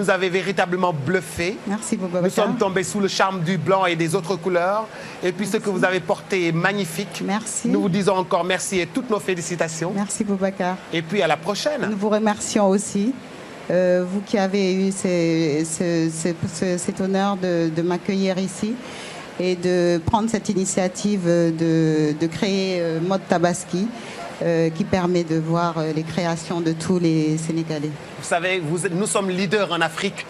Vous avez véritablement bluffé. Merci beaucoup. Nous sommes tombés sous le charme du blanc et des autres couleurs. Et puis ce que vous avez porté est magnifique. Merci. Nous vous disons encore merci et toutes nos félicitations. Merci Boubacar. Et puis à la prochaine. Nous vous remercions aussi, vous qui avez eu cet honneur de m'accueillir ici et de prendre cette initiative de créer Mode Tabaski. Qui permet de voir les créations de tous les Sénégalais. Vous savez, nous sommes leaders en Afrique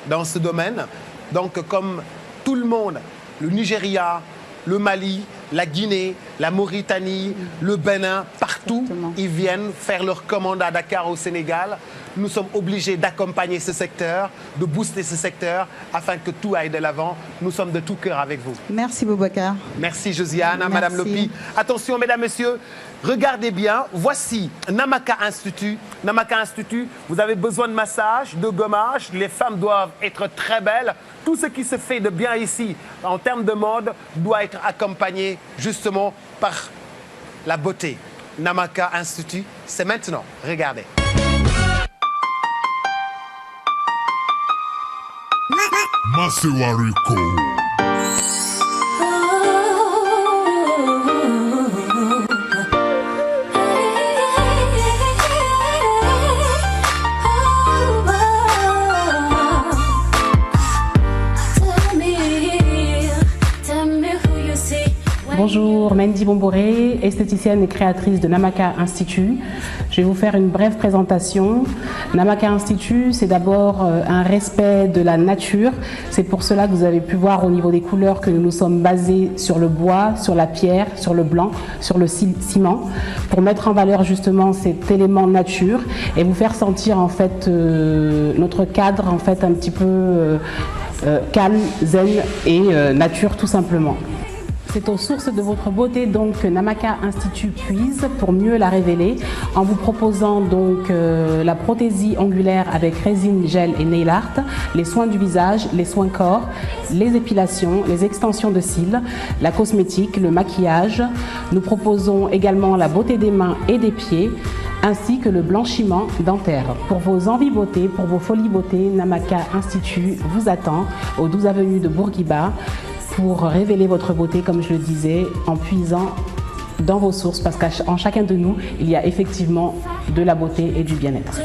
dans ce domaine. Donc, comme tout le monde, le Nigeria, le Mali, la Guinée, la Mauritanie, le Bénin, partout, exactement, ils viennent faire leur commande à Dakar, au Sénégal. Nous sommes obligés d'accompagner ce secteur, de booster ce secteur, afin que tout aille de l'avant. Nous sommes de tout cœur avec vous. Merci Boubacar. Merci Josiane, Madame Lopi. Attention, mesdames, messieurs, regardez bien. Voici Namaka Institut. Namaka Institut, vous avez besoin de massage, de gommage. Les femmes doivent être très belles. Tout ce qui se fait de bien ici, en termes de mode, doit être accompagné justement par la beauté. Namaka Institut, c'est maintenant. Regardez. Masewariko. Bonjour, Mendy Bomboré, esthéticienne et créatrice de Namaka Institut. Je vais vous faire une brève présentation. Namaka Institut, c'est d'abord un respect de la nature. C'est pour cela que vous avez pu voir au niveau des couleurs que nous nous sommes basés sur le bois, sur la pierre, sur le blanc, sur le ciment, pour mettre en valeur justement cet élément nature et vous faire sentir en fait notre cadre en fait un petit peu calme, zen et nature tout simplement. C'est aux sources de votre beauté donc que Namaka Institut puise pour mieux la révéler en vous proposant donc la prothésie angulaire avec résine, gel et nail art, les soins du visage, les soins corps, les épilations, les extensions de cils, la cosmétique, le maquillage. Nous proposons également la beauté des mains et des pieds ainsi que le blanchiment dentaire. Pour vos envies beauté, pour vos folies beauté, Namaka Institut vous attend au 12 avenue de Bourguiba pour révéler votre beauté, comme je le disais, en puisant dans vos sources, parce qu'en chacun de nous, il y a effectivement de la beauté et du bien-être.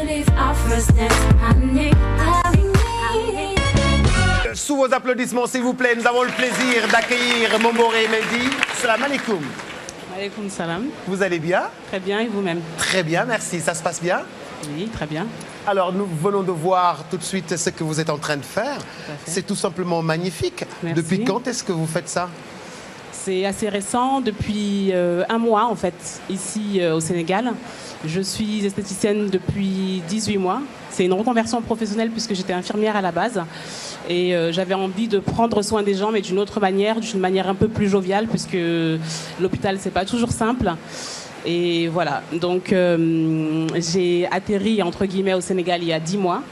Sous vos applaudissements, s'il vous plaît, nous avons le plaisir d'accueillir Bomboré et Mendy. Salam alaikum. Alaikum salam. Vous allez bien? Très bien, et vous-même? Très bien, merci. Ça se passe bien? Oui, très bien. Alors, nous venons de voir tout de suite ce que vous êtes en train de faire. C'est tout simplement magnifique. Merci. Depuis quand est-ce que vous faites ça? C'est assez récent, depuis un mois en fait, ici au Sénégal. Je suis esthéticienne depuis 18 mois. C'est une reconversion professionnelle puisque j'étais infirmière à la base. Et j'avais envie de prendre soin des gens, mais d'une autre manière, d'une manière un peu plus joviale, puisque l'hôpital, c'est pas toujours simple. Et voilà, donc j'ai atterri entre guillemets au Sénégal il y a 10 mois.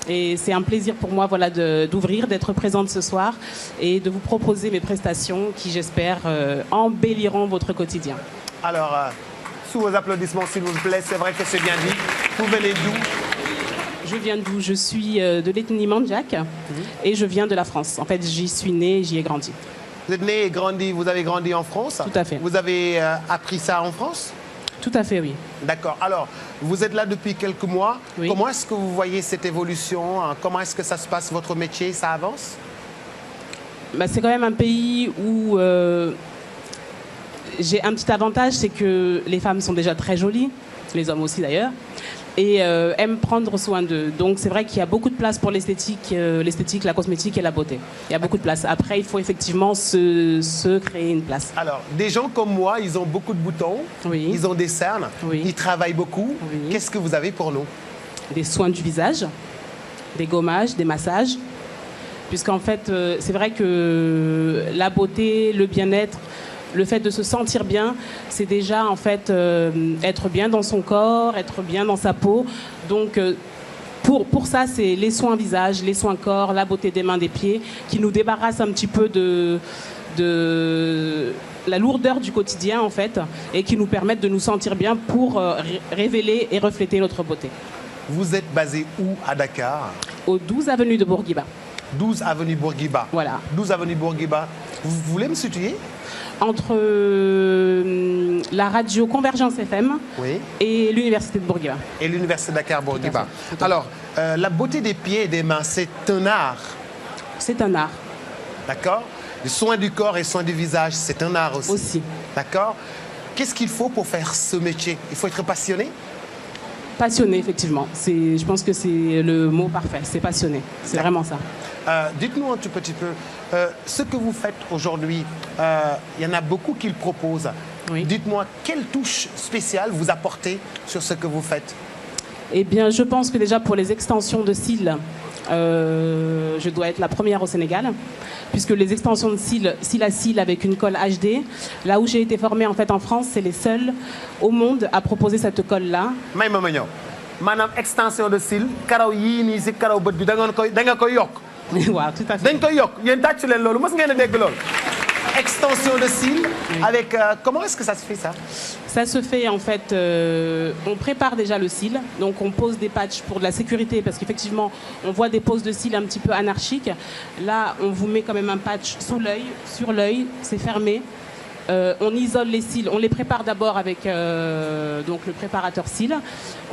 Et c'est un plaisir pour moi voilà, d'ouvrir, d'être présente ce soir et de vous proposer mes prestations qui, j'espère, embelliront votre quotidien. Alors, sous vos applaudissements, s'il vous plaît, c'est vrai que c'est bien dit. Vous venez d'où? Je viens d'où? Je suis de l'ethnie Mandjak et je viens de la France. En fait, j'y suis née, j'y ai grandi. Vous êtes né et grandi, vous avez grandi en France? Tout à fait. Vous avez appris ça en France? Tout à fait, oui. D'accord. Alors, vous êtes là depuis quelques mois. Oui. Comment est-ce que vous voyez cette évolution? Comment est-ce que ça se passe, votre métier? Ça avance? Bah, c'est quand même un pays où j'ai un petit avantage, c'est que les femmes sont déjà très jolies, les hommes aussi d'ailleurs, et aiment prendre soin d'eux. Donc c'est vrai qu'il y a beaucoup de place pour l'esthétique, la cosmétique et la beauté. Il y a beaucoup de place. Après, il faut effectivement se créer une place. Alors, des gens comme moi, ils ont beaucoup de boutons, oui, ils ont des cernes, oui, ils travaillent beaucoup. Oui. Qu'est-ce que vous avez pour nous? Des soins du visage, des gommages, des massages. Puisqu'en fait, c'est vrai que la beauté, le bien-être, le fait de se sentir bien, c'est déjà en fait être bien dans son corps, être bien dans sa peau. Donc pour ça, c'est les soins visage, les soins corps, la beauté des mains, des pieds, qui nous débarrassent un petit peu de la lourdeur du quotidien en fait, et qui nous permettent de nous sentir bien pour révéler et refléter notre beauté. Vous êtes basé où à Dakar? Au 12 avenue de Bourguiba. 12 avenue Bourguiba. Voilà. 12 avenue Bourguiba. Vous voulez me situer? Entre la radio Convergence FM oui. et l'université de Bourguiba. Et l'université Dakar Bourguiba. Alors, la beauté des pieds et des mains, c'est un art. C'est un art. D'accord? Le soin du corps et le soin du visage, c'est un art aussi. Aussi. D'accord? Qu'est-ce qu'il faut pour faire ce métier? Il faut être passionné? Passionné, effectivement. Je pense que c'est le mot parfait. C'est passionné. C'est vraiment ça. Dites-nous un tout petit peu, ce que vous faites aujourd'hui, il y en a beaucoup qui le proposent. Oui. Dites-moi, quelle touche spéciale vous apportez sur ce que vous faites? Eh bien, je pense que déjà pour les extensions de cils, je dois être la première au Sénégal, puisque les extensions de cils à cils avec une colle HD, là où j'ai été formée en fait en France, c'est les seuls au monde à proposer cette colle-là. May ma ñëw maanaam extension de cils karaw yii nii si karaw bët bi da nga koy yokk. Waaw, tout à fait. dañ koy yokk yéen tàccu leen loolu mës ngeen a dégg loolu. Extension de cils avec comment est-ce que ça se fait ça? Ça se fait en fait, on prépare déjà le cil, donc on pose des patchs pour de la sécurité parce qu'effectivement on voit des poses de cils un petit peu anarchiques. Là on vous met quand même un patch sous l'œil, sur l'œil, c'est fermé. On isole les cils, on les prépare d'abord avec donc le préparateur cils.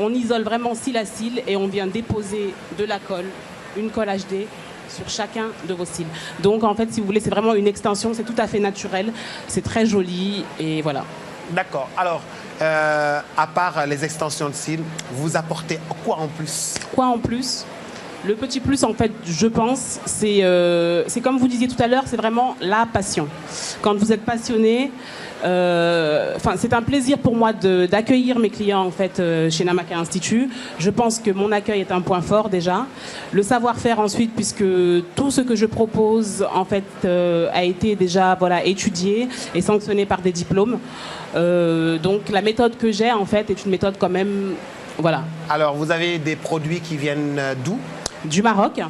On isole vraiment cil à cil et on vient déposer de la colle, une colle HD sur chacun de vos cils. Donc en fait si vous voulez c'est vraiment une extension, c'est tout à fait naturel, c'est très joli et voilà. D'accord. Alors, à part les extensions de cils, vous apportez quoi en plus? Quoi en plus? Le petit plus, en fait, je pense, c'est comme vous disiez tout à l'heure, c'est vraiment la passion. Quand vous êtes passionné, c'est un plaisir pour moi d'accueillir mes clients en fait chez Namaka Institut. Je pense que mon accueil est un point fort déjà. Le savoir-faire ensuite, puisque tout ce que je propose en fait a été déjà étudié et sanctionné par des diplômes. Donc la méthode que j'ai en fait est une méthode quand même voilà. Alors vous avez des produits qui viennent d'où? Du Maroc.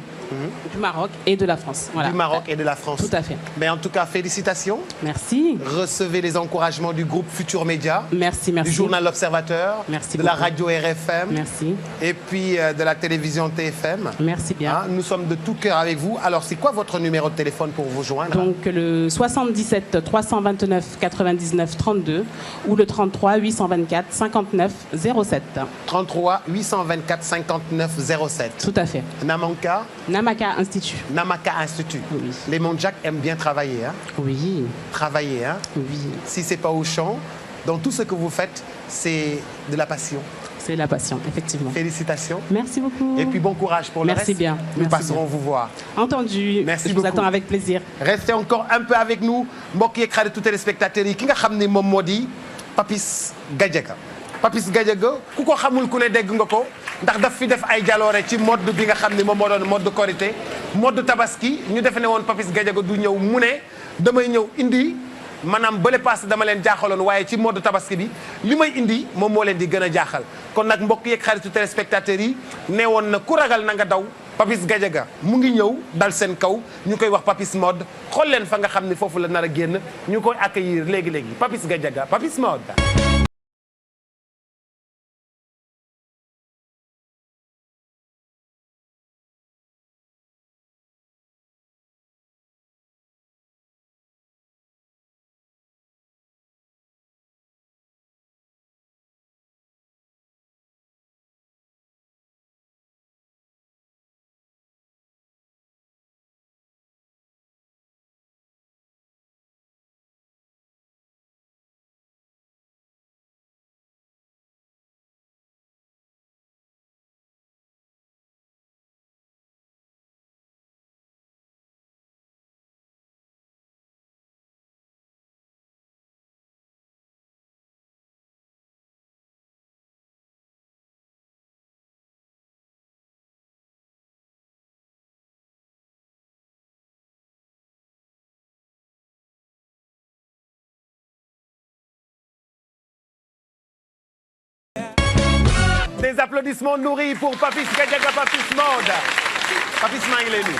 Du Maroc et de la France. Voilà. Du Maroc et de la France. Tout à fait. Mais en tout cas, félicitations. Merci. Recevez les encouragements du groupe Futur Média. Merci, merci. Du journal L'Observateur. Merci de beaucoup. la radio RFM. Merci. Et puis de la télévision TFM. Merci bien. Nous sommes de tout cœur avec vous. Alors, c'est quoi votre numéro de téléphone pour vous joindre? Donc, le 77 329 99 32 ou le 33 824 59 07. 33 824 59 07. Tout à fait. Namaka Institut. Namaka Institut. Oui. Les Mondjak aiment bien travailler. Hein? Oui. Travailler. Hein? Oui. Si ce n'est pas au champ, dans tout ce que vous faites, c'est de la passion. C'est la passion, effectivement. Félicitations. Merci beaucoup. Et puis bon courage pour le reste. Merci bien. Nous passerons vous voir. Entendu. Merci beaucoup. Je vous attends avec plaisir. Restez encore un peu avec nous. Mbokk yeeg xaritu téléspectateurs yi ki nga xam ne moom moo di Papis Gadiaga. Papis Gadiaga ku ko xamul ku ne dégg nga ko ndax daf fi def ay jaloore ci mode bi nga xam ne moom moo doon mode Korité mode Tabaski ñu defe ne woon Papis Gadiaga du ñëw mu ne damay ñëw indi maanaam bële paase dama leen jaaxaloon waaye ci mode Tabaski bi li may indi moom moo leen di gën a jaaxal kon nag mbokk yeeg xaritu téléspectateurs yi nee woon na ku ragal na nga daw Papis Gadiaga mu ngi ñëw dal seen kaw ñu koy wax Papis Mode xool leen fa nga xam ne foofu la nar a génn ñu koy accueillir léegi-léegi Papis Gadiaga Papis Mode. Des applaudissements nourris pour Papis Gadiaga, Papis Mode. Papis maa ngi lay nuyu.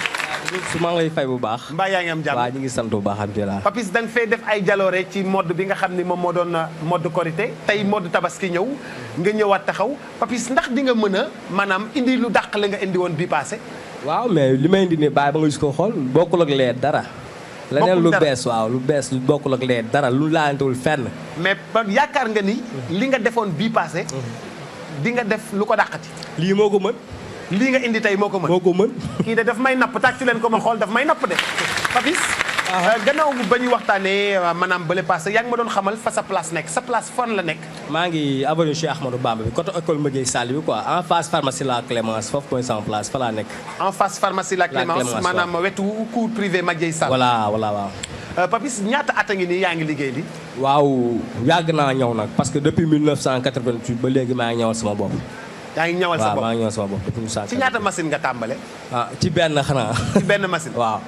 su ma lay fay bu baax. mbaa yaa ngi am jàmm. waaw ñu ngi sant bu baax alhamdulilah. Papis da nga fay def ay jaloore ci mode bi nga xam ni moom moo doon mode korité tey mode tabaski ñëw nga ñëwaat taxaw Papis ndax di nga mën a maanaam indi lu dàq la nga indi woon bii passé. waaw mais li may indi nii bàyyi ba nga gis ko xool bokkul ak lee dara. leneen lu bees waaw lu bees lu bokkul ak lee dara lu laantewul fenn. mais yaakaar nga ni. li nga defoon bii passé. di nga def lu ko dàqati. lii moo ko mën. lii nga indi tey moo ko mën. moo ko mën. kii de daf may napp tàccu leen ko ma xool daf may napp de. Papis. gannaaw ba ñu waxtaanee maanaam bële passé yaa ngi ma doon xamal fa sa place nekk sa place fan la nekk. maa ngi avenue Cheikh Ahmadou Bamba bi côté école Madiaye Sall bi quoi en face pharmacie La Clémence foofu mooy sama place fa laa nekk. en face pharmacie La Clémence maanaam wetu cours privé Madiaye Sall. voilà waaw. Papis ñaata at a ngi nii yaa ngi liggéey li waaw yàgg naa ñëw nag parce que depuis 1988 ba léegi maa ngi ñëwal sama bopp. yaa ngi ñëwal sa bopp waaw maa ngi ñëwal sama bopp depuis 1988. ci ñaata machine nga tàmbale. ci benn xanaa. ci benn machine. waaw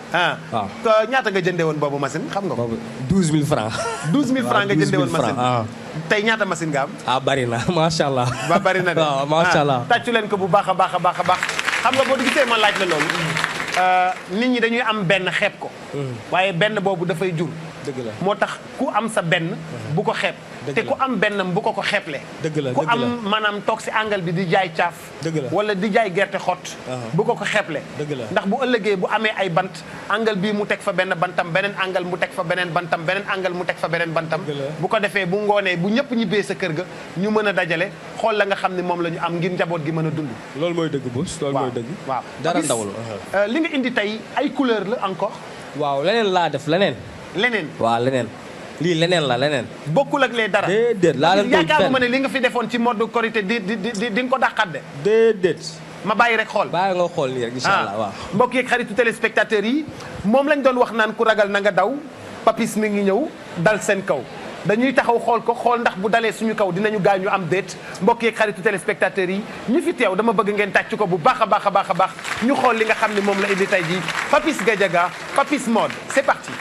waaw. ñaata nga jëndee woon boobu machine xam nga ko. boobu 12000 francs. 12000 francs nga jëndee woon machine. tey ñaata machine nga am. bari na macha allah. bari na de waaw macha allah. tàccu leen ko bu baax a baax a baax a baax xam nga boo gisee ma laaj la loolu. nit ñi dañuy am benn xeeb ko. waaye benn boobu dafay jur. dëgg la moo tax ku am sa benn bu ko xeeb. te ku am bennam bu ko xeeble. dëgg la ku am maanaam toog si angle bi di jaay caaf. dëgg la wala di jaay gerte xott. bu ko xeeble. dëgg la ndax bu ëllëgee bu amee ay bant angle bii mu teg fa benn bantam beneen angle mu teg fa beneen bantam beneen angle mu teg fa beneen bantam. bu ko defee bu ngoonee bu ñëpp ñibbee sa kër ga ñu mën a dajale xool la nga xam ne moom la ñu am ngir njaboot gi mën a dund. loolu mooy dëgg Bouss loolu mooy dëgg. waaw dara ndawul. li nga indi tey ay couleur la encore. waaw leneen laa def leneen. waaw leneen. lii leneen la leneen. bokkul ak lee dara. déedéet laa leen koy yaakaar ma ne li nga fi defoon ci mode korité di nga ko dàqaat de. déedéet. ma bàyyi rek xool. bàyyi nga xool nii rek incha allah waaw. mbokk yeeg xaritu téléspectateurs yi moom lañ doon wax naan ku ragal na nga daw Papis mi ngi ñëw dal seen kaw. dañuy taxaw xool ko xool ndax bu dalee suñu kaw dinañu gaañu am déet mbokk yeeg xaritu téléspectateurs yi ñi fi teew dama bëgg ngeen tàcc ko bu baax a baax a baax a baax ñu xool li nga xam ne moom la indi tey jii Papis Gadiaga Papis Mode c'est parti.